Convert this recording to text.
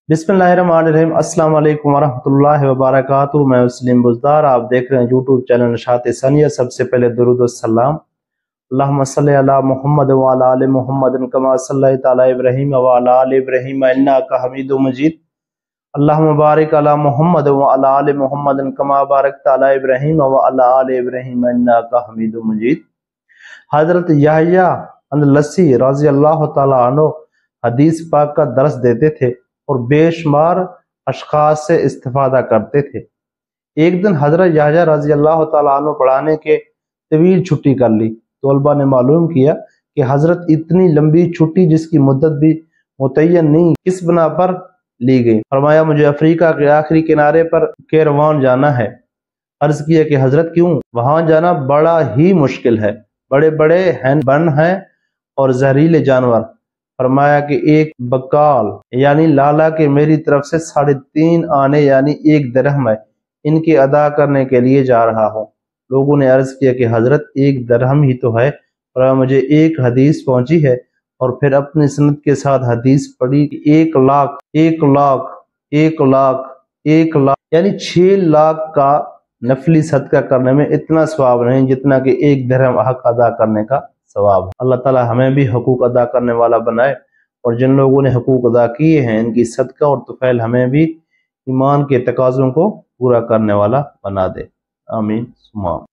बिस्मिल्लाहिर्रहमानिर्रहीम। अस्सलाम वालेकुम वरहमतुल्लाहि वबरकातुहू। मैं मुस्लिम बुज़दार, आप देख रहे हैं यूट्यूब चैनल नशात सनिया। सबसे पहले दुरूद व सलाम अल्लाहुम्मा सल्लि अला मुहम्मद व अला आलि मुहम्मद कमा सल्लैता अला इब्राहीम व अला आलि इब्राहीम इन्नका हमीदुम मजीद। अल्लाहुम्मा बारिक अला मुहम्मद व अला आलि मुहम्मद कमा बारकता अला इब्राहीम व अला आलि इब्राहीम इन्नका हमीदुम मजीद। हजरत यहया अन-लस्सी रज़ी अल्लाह तआला अन्हु हदीस पाक का दर्स देते थे और बेशुमार अशखास से इस्तिफादा करते थे। एक दिन हजरत यहया रज़ी अल्लाह तआला अन्हु पढ़ाने के तवील छुट्टी कर ली। तलबा ने मालूम किया कि हजरत इतनी लंबी छुट्टी जिसकी मुद्दत भी मुतय्यन नहीं, किस बना पर ली गई। फरमाया, मुझे अफ्रीका के आखिरी किनारे पर कैरवान जाना है। अर्ज किया कि हजरत क्यों? वहां जाना बड़ा ही मुश्किल है, बड़े बड़े बन हैं और जहरीले जानवर। फरमाया कि एक बकाल यानी लाला के मेरी तरफ से 3.5 आने यानी 1 दिरहम है, इनके अदा करने के लिए जा रहा हूँ। लोगों ने अर्ज किया कि हजरत 1 दिरहम ही तो है। और मुझे एक हदीस पहुंची है और फिर अपनी सनद के साथ हदीस पढ़ी कि 1 लाख 1 लाख 1 लाख 1 लाख यानी 6 लाख का नफली सदका करने में इतना सवाब नहीं जितना कि 1 दिरहम हक अदा करने का सवाब है। अल्लाह ताला हमें भी हकूक अदा करने वाला बनाए और जिन लोगों ने हकूक अदा किए हैं इनकी सदका और तुफैल हमें भी ईमान के तकाज़ों को पूरा करने वाला बना दे। आमीन सुमा।